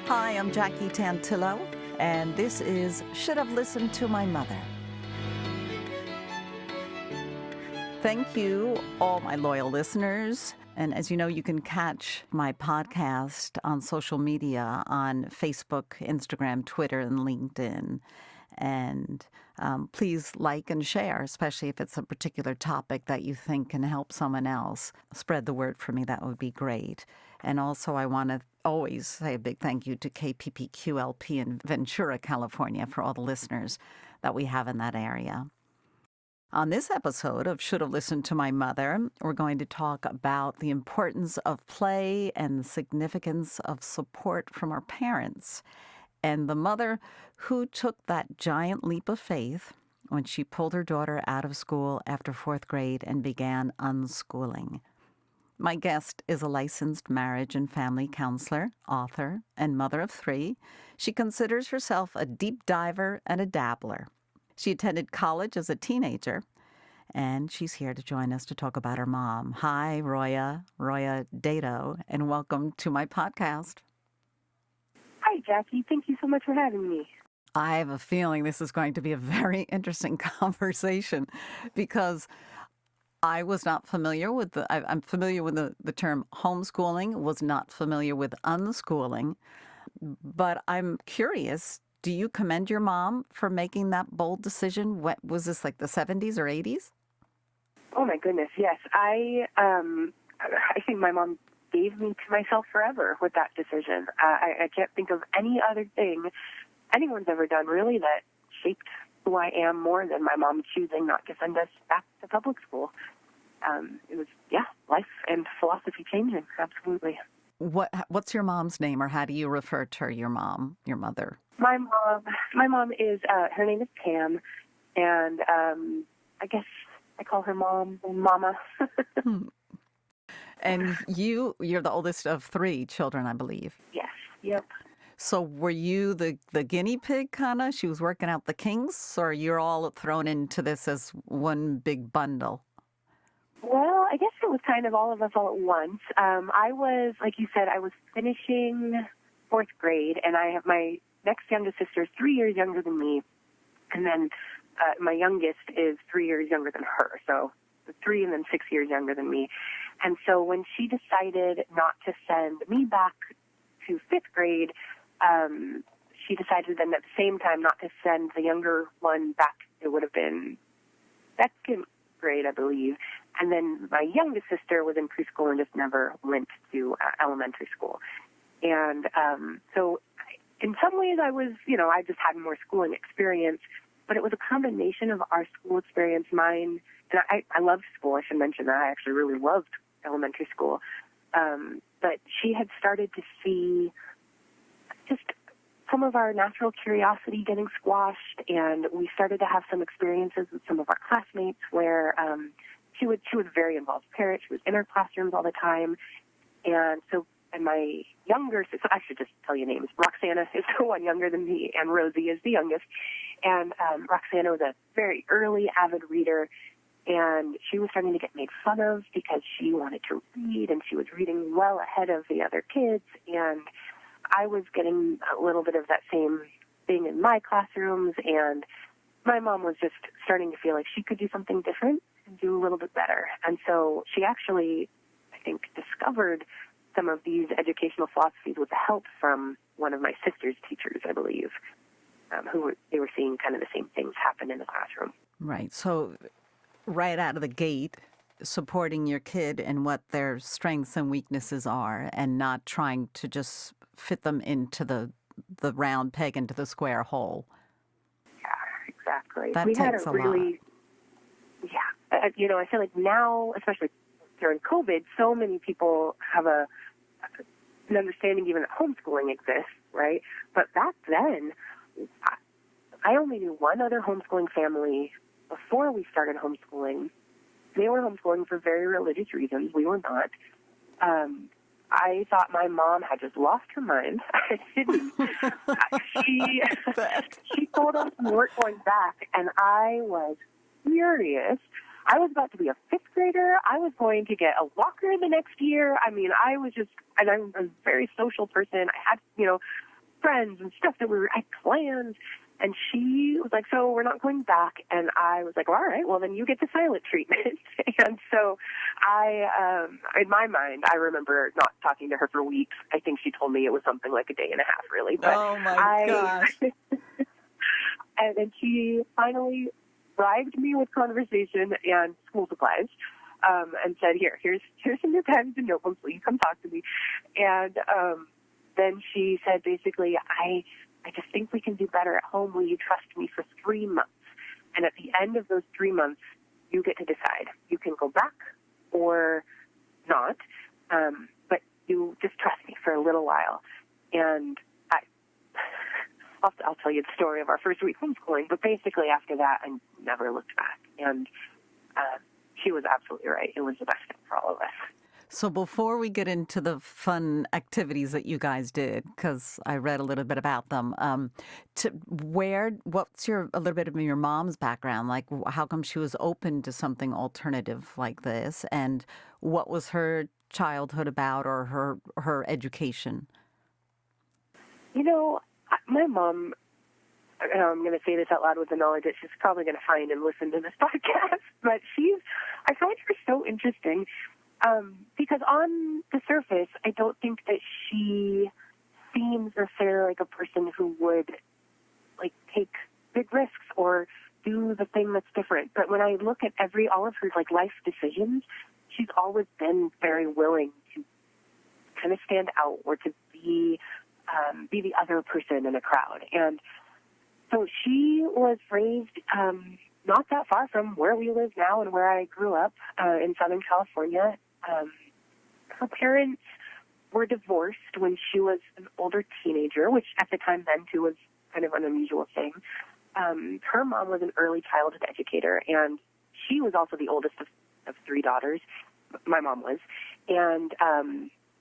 Hi, I'm Jackie Tantillo, and this is Should Have Listened to My Mother. Thank you, all my loyal listeners. And as you know, you can catch my podcast on social media on Facebook, Instagram, Twitter, and LinkedIn. And please like and share, especially if it's a particular topic that you think can help someone else. Spread the word for me. That would be great. And also, I want to always say a big thank you to KPPQLP in Ventura, California, for all the listeners that we have in that area. On this episode of Should Have Listened to My Mother, we're going to talk about the importance of play and the significance of support from our parents, and the mother who took that giant leap of faith when she pulled her daughter out of school after fourth grade and began unschooling. My guest is a licensed marriage and family counselor, author, and mother of three. She considers herself a deep diver and a dabbler. She attended college as a teenager, and she's here to join us to talk about her mom. Hi, Roya Dedeaux, and welcome to my podcast. Hi, Jackie. Thank you so much for having me. I have a feeling this is going to be a very interesting conversation because I was not familiar with I'm familiar with the term homeschooling, was not familiar with unschooling, but I'm curious, do you commend your mom for making that bold decision? What was this, like the 70s or 80s? Oh, my goodness, yes. I think my mom gave me to myself forever with that decision. I can't think of any other thing anyone's ever done, really, that shaped who I am more than my mom choosing not to send us back to public school. It was, life and philosophy changing, absolutely. What's your mom's name, or how do you refer to her, your mom, your mother? My mom is, her name is Pam, and I guess I call her Mom or Mama. And you're the oldest of three children, I believe. Yes, yep. So were you the guinea pig, kind of? She was working out the kinks, or you're all thrown into this as one big bundle? Well, I guess it was kind of all of us all at once. I was, like you said, I was finishing fourth grade, and I have my next youngest sister is 3 years younger than me, and then my youngest is 3 years younger than her, so 3 and then 6 years younger than me. And so when she decided not to send me back to fifth grade, she decided then at the same time not to send the younger one back. It would have been second grade, I believe. And then my youngest sister was in preschool and just never went to elementary school. And so in some ways I was, I just had more schooling experience, but it was a combination of our school experience, mine, and I loved school. I should mention that. I actually really loved elementary school. But she had started to see just some of our natural curiosity getting squashed, and we started to have some experiences with some of our classmates where she was very involved parent. She was in our classrooms all the time. And my younger sister, I should just tell you names. Roxana is the one younger than me, and Rosie is the youngest. And Roxana was a very early avid reader, and she was starting to get made fun of because she wanted to read, and she was reading well ahead of the other kids. And I was getting a little bit of that same thing in my classrooms, and my mom was just starting to feel like she could do something different and do a little bit better. And so she actually, I think, discovered some of these educational philosophies with the help from one of my sister's teachers, I believe, they were seeing kind of the same things happen in the classroom. Right. So right out of the gate, supporting your kid and what their strengths and weaknesses are, and not trying to just fit them into the round peg into the square hole. Yeah, exactly. That we takes had a really, lot. Yeah. I feel like now, especially during COVID, so many people have an understanding even that homeschooling exists, right? But back then, I only knew one other homeschooling family before we started homeschooling. They were homeschooling for very religious reasons. We were not. I thought my mom had just lost her mind. I didn't. She told us we weren't going back, and I was furious. I was about to be a fifth grader. I was going to get a walker the next year. I mean, I was just, and I'm a very social person. I had, friends and stuff that I had plans. And she was like, so we're not going back. And I was like, well, all right, well, then you get the silent treatment. And so in my mind, I remember not talking to her for weeks. I think she told me it was something like a day and a half, really. But oh, my gosh. And then she finally bribed me with conversation and school supplies, and said, here's some new pens and notebooks. Will you come talk to me? And then she said, basically, I just think we can do better at home. Will you trust me for 3 months? And at the end of those 3 months, you get to decide. You can go back or not, but you just trust me for a little while. And I'll tell you the story of our first week homeschooling, but basically after that, I never looked back. And she was absolutely right. It was the best thing for all of us. So before we get into the fun activities that you guys did, because I read a little bit about them, what's a little bit of your mom's background? Like, how come she was open to something alternative like this? And what was her childhood about, or her education? My mom, I'm going to say this out loud with the knowledge that she's probably going to find and listen to this podcast, but I find her so interesting. Because on the surface, I don't think that she seems necessarily like a person who would take big risks or do the thing that's different. But when I look at all of her life decisions, she's always been very willing to kind of stand out or to be the other person in a crowd. And so she was raised not that far from where we live now and where I grew up in Southern California. Her parents were divorced when she was an older teenager, which at the time then, too, was kind of an unusual thing. Her mom was an early childhood educator, and she was also the oldest of 3 daughters. My mom was. And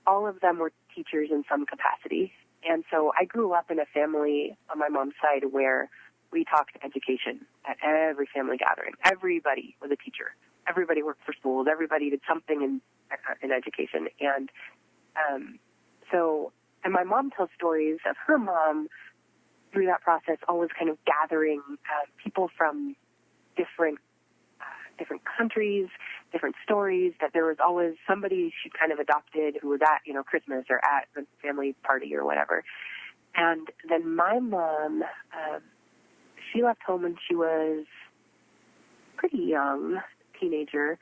all of them were teachers in some capacity. And so I grew up in a family on my mom's side where we talked education at every family gathering. Everybody was a teacher. Everybody worked for schools. Everybody did something in education. And and my mom tells stories of her mom through that process always kind of gathering people from different countries, different stories, that there was always somebody she kind of adopted who was at, Christmas or at the family party or whatever. And then my mom, she left home when she was pretty young, teenager,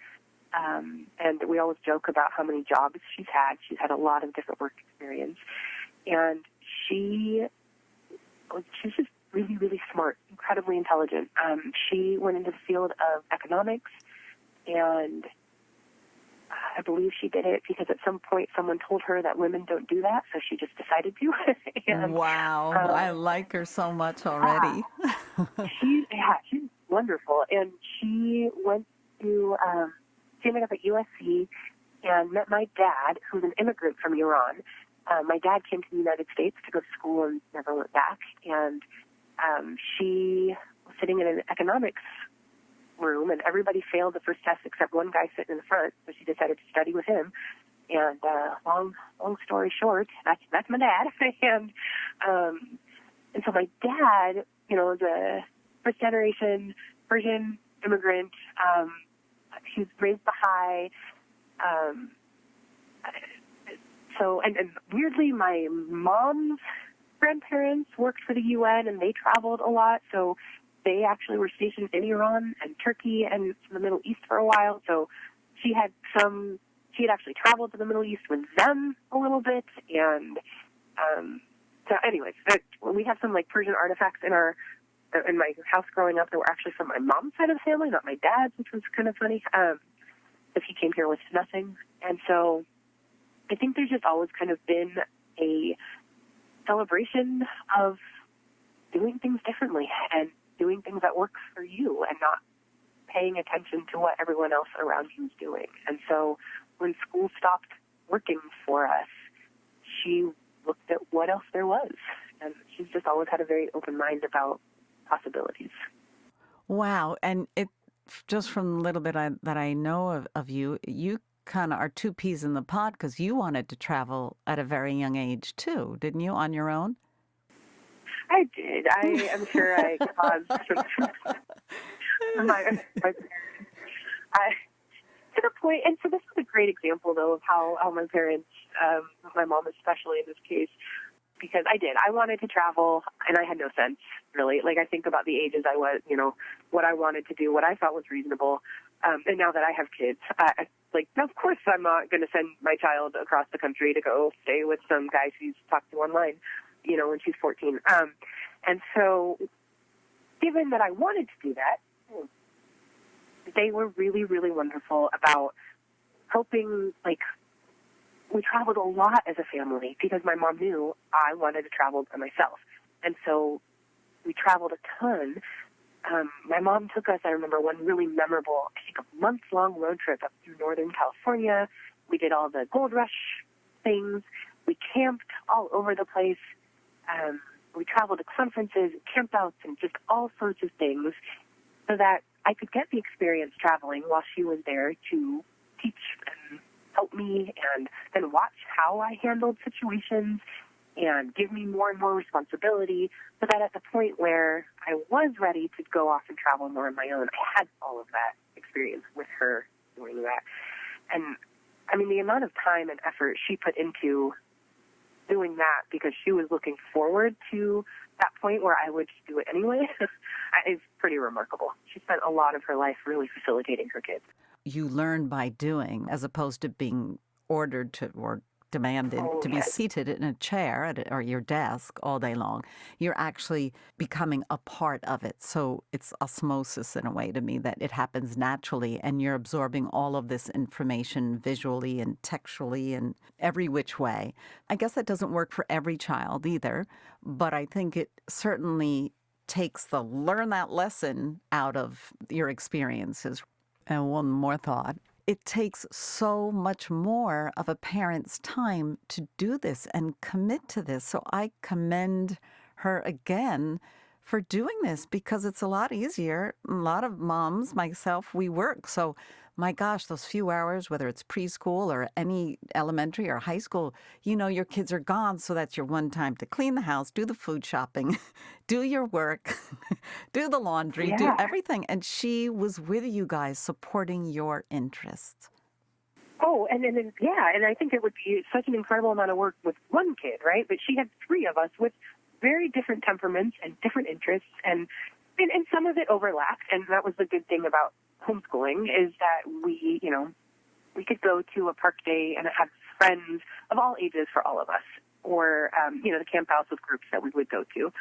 and we always joke about how many jobs she's had. She's had a lot of different work experience, and she's just really, really smart, incredibly intelligent. She went into the field of economics, and I believe she did it because at some point someone told her that women don't do that, so she just decided to. And, wow, I like her so much already. She's wonderful, and she went to she ended up at USC and met my dad, who's an immigrant from Iran. My dad came to the United States to go to school and never went back, and she was sitting in an economics room, and everybody failed the first test except one guy sitting in the front, so she decided to study with him. And long story short, that's my dad. And so my dad, was a first-generation Persian immigrant. He was raised Baha'i. And weirdly, my mom's grandparents worked for the UN, and they traveled a lot, so they actually were stationed in Iran and Turkey and the Middle East for a while. So she had actually traveled to the Middle East with them a little bit. And so anyways, we have some Persian artifacts in my house growing up that were actually from my mom's side of the family, not my dad's, which was kind of funny. If he came here with nothing. And so I think there's just always kind of been a celebration of doing things differently and doing things that work for you and not paying attention to what everyone else around you is doing. And so when school stopped working for us, she looked at what else there was. And she's just always had a very open mind about possibilities. Wow. And just from a little bit that I know of you, you kind of are 2 peas in the pod because you wanted to travel at a very young age too, didn't you, on your own? I did. I am sure I caused my parents. To the point, and so this is a great example, though, of how my parents, my mom especially in this case, because I did. I wanted to travel, and I had no sense, really. Like, I think about the ages I was, what I wanted to do, what I thought was reasonable. And now that I have kids, of course I'm not going to send my child across the country to go stay with some guy she's talked to online, when she's 14. And so, given that I wanted to do that, they were really, really wonderful about helping. We traveled a lot as a family because my mom knew I wanted to travel by myself. And so we traveled a ton. My mom took us, I remember, one really memorable, I think, a month-long road trip up through Northern California. We did all the gold rush things. We camped all over the place. We traveled to conferences, campouts, and just all sorts of things so that I could get the experience traveling while she was there to teach and help me and then watch how I handled situations and give me more and more responsibility so that at the point where I was ready to go off and travel more on my own, I had all of that experience with her doing that. And, I mean, the amount of time and effort she put into doing that because she was looking forward to that point where I would just do it anyway is pretty remarkable. She spent a lot of her life really facilitating her kids. You learn by doing as opposed to being ordered to or demanded to be seated in a chair or your desk all day long. You're actually becoming a part of it. So it's osmosis in a way to me that it happens naturally and you're absorbing all of this information visually and textually and every which way. I guess that doesn't work for every child either, but I think it certainly takes the learn that lesson out of your experiences. And one more thought. It takes so much more of a parent's time to do this and commit to this. So I commend her again for doing this because it's a lot easier. A lot of moms, myself, we work. So my gosh, those few hours, whether it's preschool or any elementary or high school, your kids are gone. So that's your one time to clean the house, do the food shopping, do your work, do the laundry, do everything. And she was with you guys supporting your interests. Oh, and I think it would be such an incredible amount of work with one kid, right? But she had three of us with very different temperaments and different interests, and some of it overlapped. And that was the good thing about homeschooling is that we could go to a park day and have friends of all ages for all of us, or the camp house with groups that we would go to.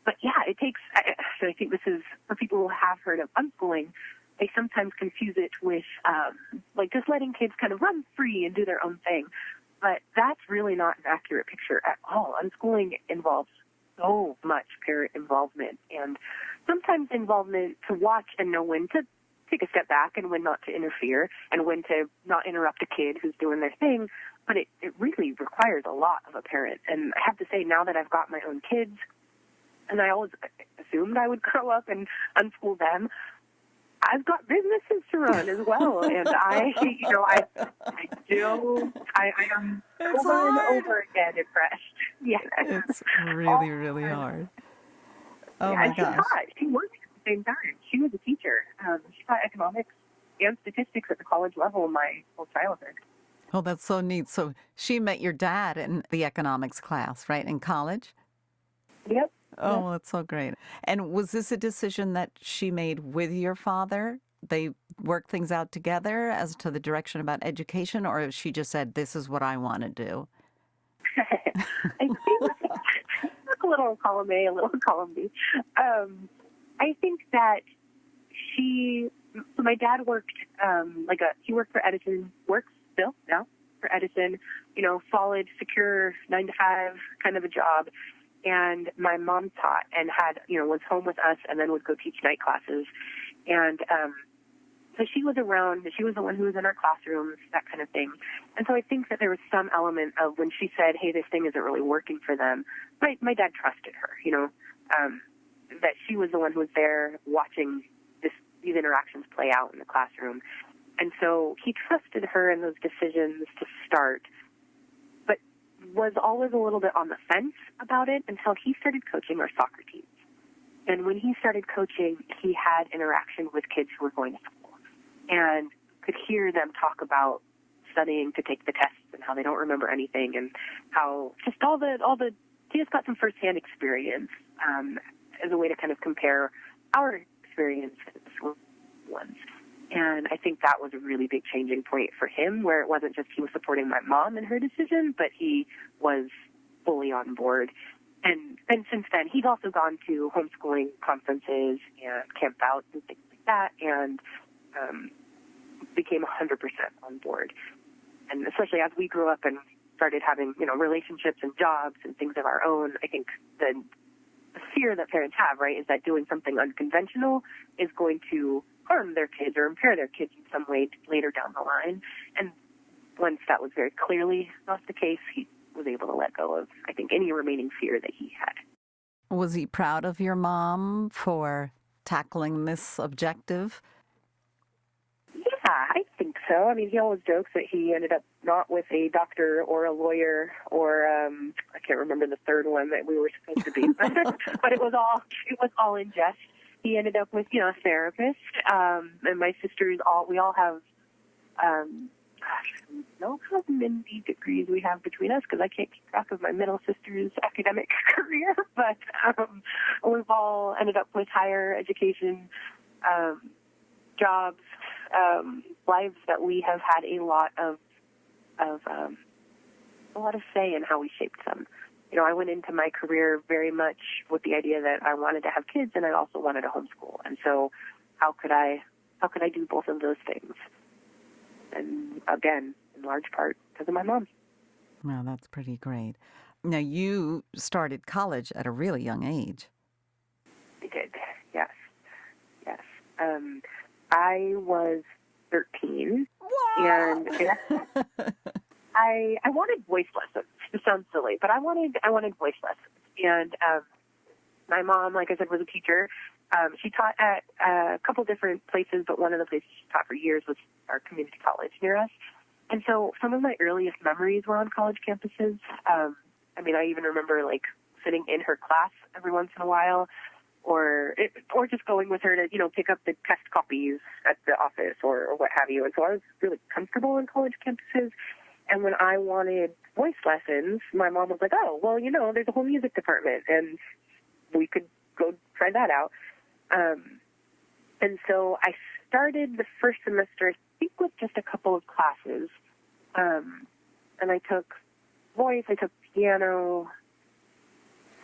But it takes. I think this is for people who have heard of unschooling. They sometimes confuse it with just letting kids kind of run free and do their own thing. But that's really not an accurate picture at all. Unschooling involves so much parent involvement and sometimes involvement to watch and know when to take a step back and when not to interfere and when to not interrupt a kid who's doing their thing. But it really requires a lot of a parent. And I have to say, now that I've got my own kids, and I always assumed I would grow up and unschool them, I've got businesses to run as well. And I am it's over hard. and over again impressed. Yeah. It's really, really hard. Oh, my gosh. She worked at the same time. She was a teacher. She taught economics and statistics at the college level my whole childhood. Oh, that's so neat. So she met your dad in the economics class, right, in college? Yep. Oh, that's so great. And was this a decision that she made with your father? They worked things out together as to the direction about education, or she just said, this is what I want to do? I think a little column A, a little column B. I think that my dad worked, he worked for Edison, works still now for Edison, solid, secure, 9-to-5 kind of a job. And my mom taught and was home with us and then would go teach night classes. And so she was around. She was the one who was in our classrooms, that kind of thing. And so I think that there was some element of when she said, hey, this thing isn't really working for them, my dad trusted her, that she was the one who was there watching these interactions play out in the classroom. And so he trusted her in those decisions to start. But was always a little bit on the fence about it until he started coaching our soccer teams. And when he started coaching, he had interaction with kids who were going to school and could hear them talk about studying to take the tests and how they don't remember anything, and how just he just got some firsthand experience as a way to kind of compare our experiences with ones. And I think that was a really big changing point for him, where it wasn't just he was supporting my mom in her decision, but he was fully on board. And since then, he's also gone to homeschooling conferences and camp outs and things like that, and became 100% on board. And especially as we grew up and started having, relationships and jobs and things of our own, I think the fear that parents have, right, is that doing something unconventional is going to harm their kids or impair their kids in some way later down the line. And once that was very clearly not the case, he was able to let go of, I think, any remaining fear that he had. Was he proud of your mom for tackling this objective? Yeah, I think so. I mean, he always jokes that he ended up not with a doctor or a lawyer or I can't remember the third one that we were supposed to be, but it was all in jest. He ended up with a therapist, and my sisters we all have I don't know how many degrees we have between us because I can't keep track of my middle sister's academic career, but we've all ended up with higher education, jobs, lives that we have had a lot of say in how we shaped them. I went into my career very much with the idea that I wanted to have kids and I also wanted to homeschool. And so how could I do both of those things? And again, in large part because of my mom. Well, that's pretty great. Now, you started college at a really young age. I did, yes. I was 13. What? And I wanted voice lessons. It sounds silly, but I wanted voice lessons. And my mom, like I said, was a teacher. She taught at a couple different places, but one of the places she taught for years was our community college near us. And so some of my earliest memories were on college campuses. I even remember sitting in her class every once in a while, or just going with her to pick up the test copies at the office or what have you. And so I was really comfortable in college campuses. And when I wanted voice lessons, my mom was like, oh, well, there's a whole music department, and we could go try that out. And so I started the first semester, I think, with just a couple of classes. And I took voice, I took piano.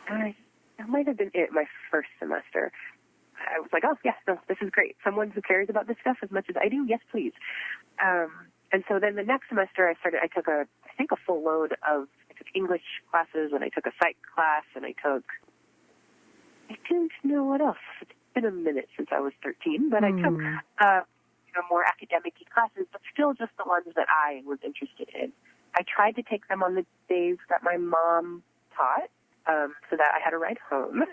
That might have been it my first semester. I was like, oh, yes, no, this is great. Someone who cares about this stuff as much as I do, yes, please. And so then the next semester I took a full load of English classes, and I took a psych class, and I don't know what else. It's been a minute since I was 13, but I took more academic-y classes, but still just the ones that I was interested in. I tried to take them on the days that my mom taught, so that I had a ride home.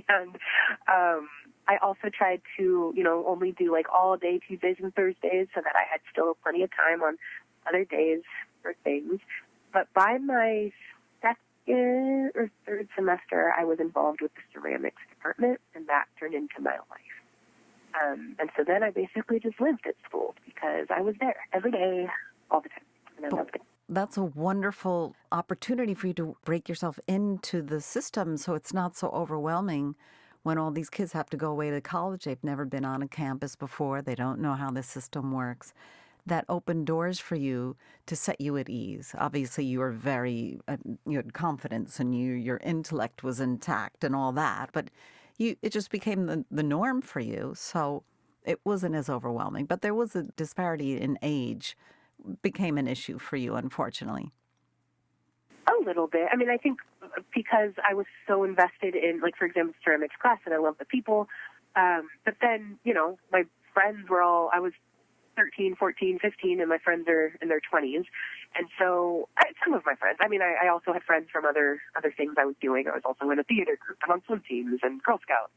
And I also tried to, only do all day Tuesdays and Thursdays so that I had still plenty of time on other days for things. But by my second or third semester, I was involved with the ceramics department, and that turned into my life. And so then I basically just lived at school because I was there every day, all the time, and I loved it. That's a wonderful opportunity for you to break yourself into the system so it's not so overwhelming when all these kids have to go away to college. They've never been on a campus before. They don't know how the system works. That opened doors for you to set you at ease. Obviously, you were you had confidence and your intellect was intact and all that, but it just became the norm for you. So it wasn't as overwhelming. But there was a disparity in age became an issue for you, unfortunately. A little bit. I think because I was so invested in, for example, ceramics class, and I love the people. But then, my friends I was 13, 14, 15, and my friends are in their 20s. And so some of my friends, I also had friends from other things I was doing. I was also in a theater group and on swim teams and Girl Scouts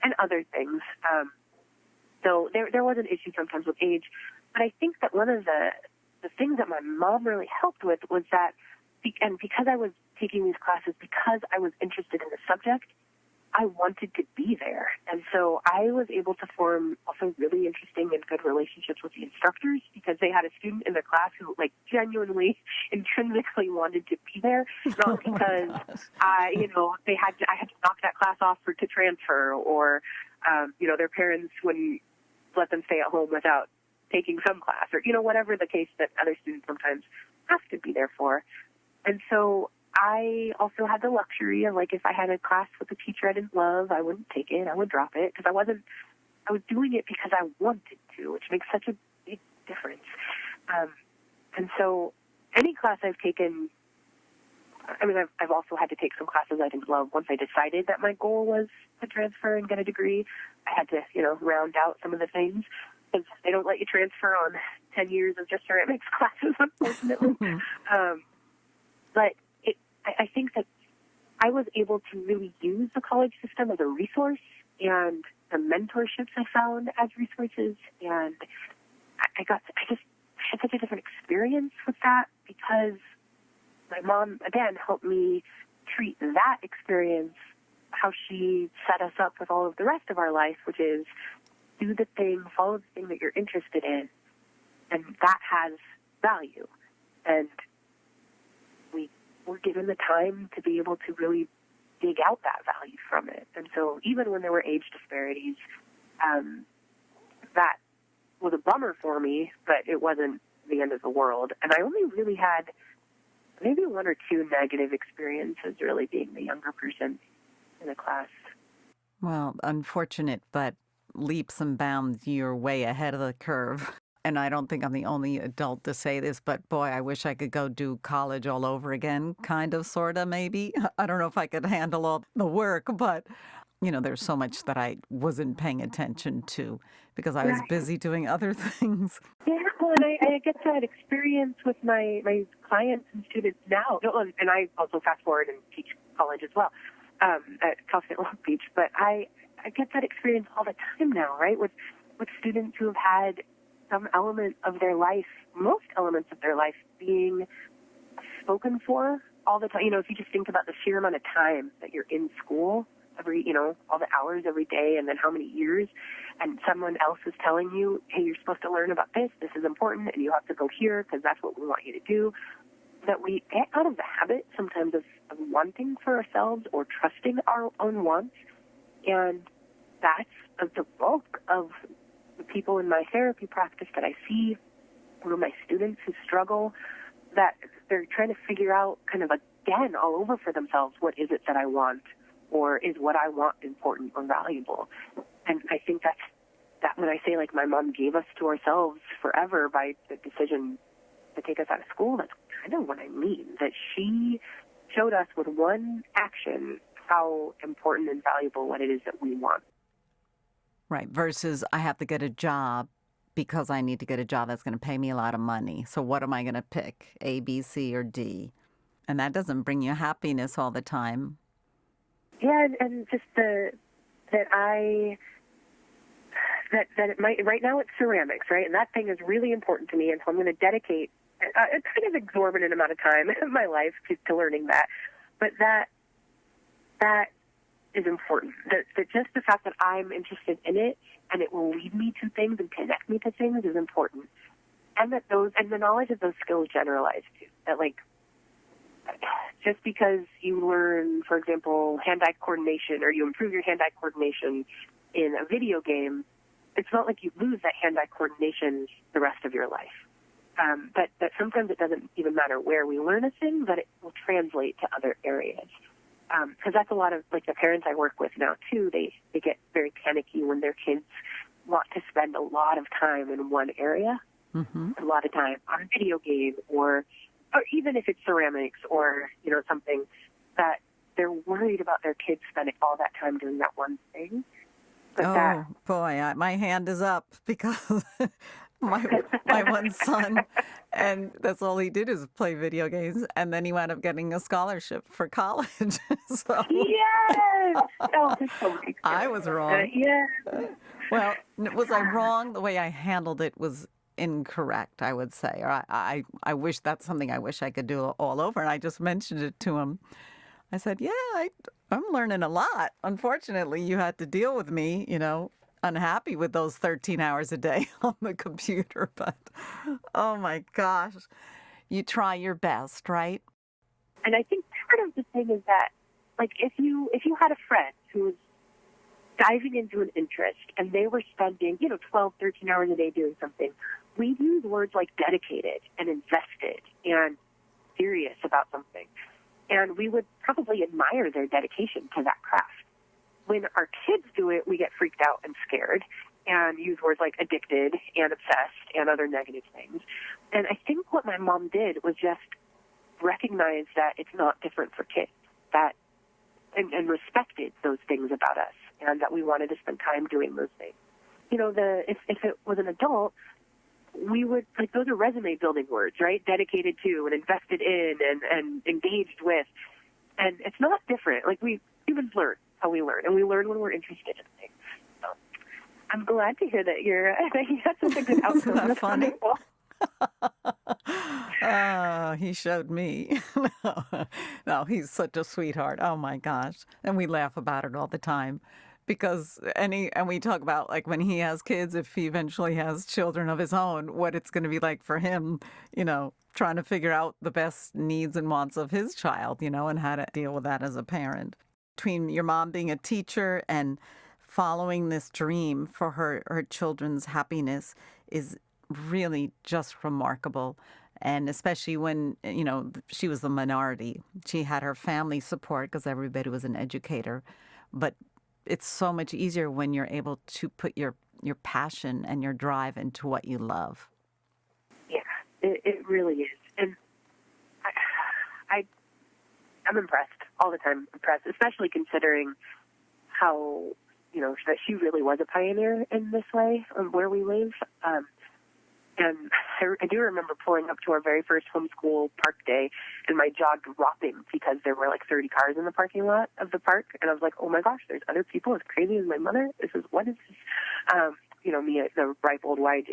and other things. So there was an issue sometimes with age. But I think that one of the things that my mom really helped with was that and because I was taking these classes, because I was interested in the subject, I wanted to be there. And so I was able to form also really interesting and good relationships with the instructors because they had a student in their class who like genuinely intrinsically wanted to be there, not because I had to knock that class off to transfer or, their parents wouldn't let them stay at home without taking some class or, whatever the case that other students sometimes have to be there for. And so I also had the luxury of, like, if I had a class with a teacher I didn't love, I wouldn't take it. I would drop it because I was doing it because I wanted to, which makes such a big difference. And so any class I've taken, I've also had to take some classes I didn't love. Once I decided that my goal was to transfer and get a degree, I had to, round out some of the things because they don't let you transfer on 10 years of just ceramics classes, unfortunately. But I think that I was able to really use the college system as a resource and the mentorships I found as resources. And I had such a different experience with that because my mom, again, helped me treat that experience how she set us up with all of the rest of our life, which is do the thing, follow the thing that you're interested in, and that has value. And we were given the time to be able to really dig out that value from it. And so even when there were age disparities, that was a bummer for me, but it wasn't the end of the world. And I only really had maybe one or two negative experiences really being the younger person in the class. Well, unfortunate, but leaps and bounds, you're way ahead of the curve. And I don't think I'm the only adult to say this, but boy, I wish I could go do college all over again, kind of, sort of, maybe. I don't know if I could handle all the work, but, there's so much that I wasn't paying attention to because I was busy doing other things. Yeah, well, and I get that experience with my clients and students now. And I also fast forward and teach college as well at Cal State Long Beach. But I get that experience all the time now, right, with students who have had some element of their life, most elements of their life being spoken for all the time. If you just think about the sheer amount of time that you're in school, all the hours every day and then how many years, and someone else is telling you, hey, you're supposed to learn about this is important, and you have to go here because that's what we want you to do, that we get out of the habit sometimes of wanting for ourselves or trusting our own wants. And that's the bulk of the people in my therapy practice that I see, or my students who struggle, that they're trying to figure out kind of again all over for themselves, what is it that I want, or is what I want important or valuable? And I think that when I say, like, my mom gave us to ourselves forever by the decision to take us out of school, that's kind of what I mean, that she showed us with one action how important and valuable what it is that we want. Right, versus I have to get a job because I need to get a job that's going to pay me a lot of money. So what am I going to pick, A, B, C, or D? And that doesn't bring you happiness all the time. Yeah, and just that it might, right now it's ceramics, right? And that thing is really important to me, and so I'm going to dedicate a kind of exorbitant amount of time in my life to learning that. But that is important. That just the fact that I'm interested in it and it will lead me to things and connect me to things is important. And that the knowledge of those skills generalize too. That, like, just because you learn, for example, hand-eye coordination, or you improve your hand-eye coordination in a video game, it's not like you lose that hand-eye coordination the rest of your life. But sometimes it doesn't even matter where we learn a thing, but it will translate to other areas. Because that's a lot of, like, the parents I work with now, too, they get very panicky when their kids want to spend a lot of time in one area, a lot of time on a video game, or even if it's ceramics or, something, that they're worried about their kids spending all that time doing that one thing. But boy, my hand is up because my one son, and that's all he did is play video games, and then he wound up getting a scholarship for college. So, yes! Oh, that's so great. I was wrong. Yeah. Well, was I wrong? The way I handled it was incorrect, I would say. Or I wish that's something I wish I could do all over. And I just mentioned it to him. I said, yeah, I'm learning a lot. Unfortunately, you had to deal with me, unhappy with those 13 hours a day on the computer. But, oh my gosh, you try your best, right? And I think part of the thing is that, like, if you had a friend who was diving into an interest and they were spending, 12, 13 hours a day doing something, we'd use words like dedicated and invested and serious about something. And we would probably admire their dedication to that craft. When our kids do it, we get freaked out and scared and use words like addicted and obsessed and other negative things. And I think what my mom did was just recognize that it's not different for kids, and respected those things about us, and that we wanted to spend time doing those things. If it was an adult, we would, like, those are resume building words, right? Dedicated to and invested in and engaged with. And it's not different. Like, humans learn how we learn, and we learn when we're interested in things. So I'm glad to hear that you had such a good outcome. Isn't that That's funny? wonderful. He showed me. No, he's such a sweetheart. Oh my gosh. And we laugh about it all the time because, and we talk about, like, when he has kids, if he eventually has children of his own, what it's going to be like for him, trying to figure out the best needs and wants of his child, and how to deal with that as a parent. Between your mom being a teacher and following this dream for her children's happiness is really just remarkable. And especially when, she was the minority. She had her family support because everybody was an educator. But it's so much easier when you're able to put your passion and your drive into what you love. Yeah, it really is. And I'm impressed all the time, especially considering how, that she really was a pioneer in this way where we live. And I do remember pulling up to our very first homeschool park day and my jaw dropping because there were like 30 cars in the parking lot of the park. And I was like, oh my gosh, there's other people as crazy as my mother. What is this? Me at the ripe old wise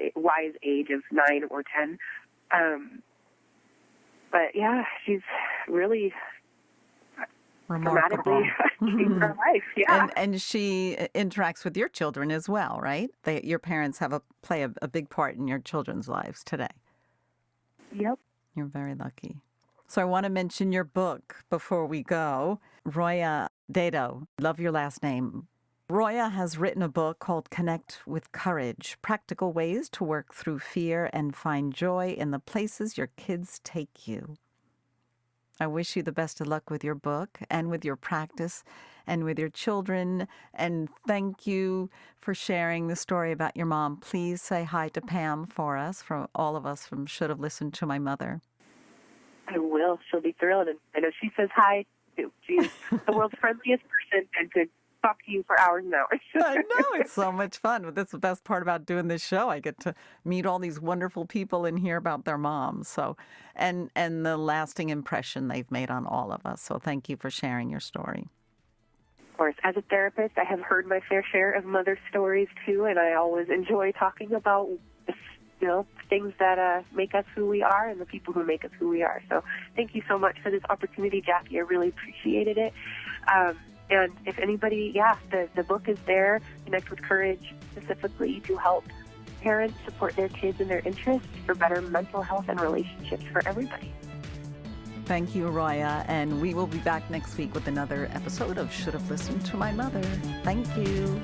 age of 9 or 10. But yeah, she's really remarkable. Dramatically changed her life. Yeah. And she interacts with your children as well, right? Your parents play a big part in your children's lives today. Yep. You're very lucky. So I want to mention your book before we go. Roya Dedeaux, love your last name. Roya has written a book called Connect with Courage, Practical Ways to Work Through Fear and Find Joy in the Places Your Kids Take You. I wish you the best of luck with your book and with your practice and with your children. And thank you for sharing the story about your mom. Please say hi to Pam for us, from all of us from Should Have Listened to My Mother. I will. She'll be thrilled. And I know she says hi, too. She's the world's friendliest person and could talk to you for hours and hours. I know. It's so much fun. But that's the best part about doing this show. I get to meet all these wonderful people and hear about their moms. So, and the lasting impression they've made on all of us. So thank you for sharing your story. Of course, as a therapist, I have heard my fair share of mother stories, too, and I always enjoy talking about things that make us who we are and the people who make us who we are. So thank you so much for this opportunity, Jackie. I really appreciated it. And if anybody, the book is there, Connect with Courage, specifically to help parents support their kids and their interests for better mental health and relationships for everybody. Thank you, Roya. And we will be back next week with another episode of Should Have Listened to My Mother. Thank you.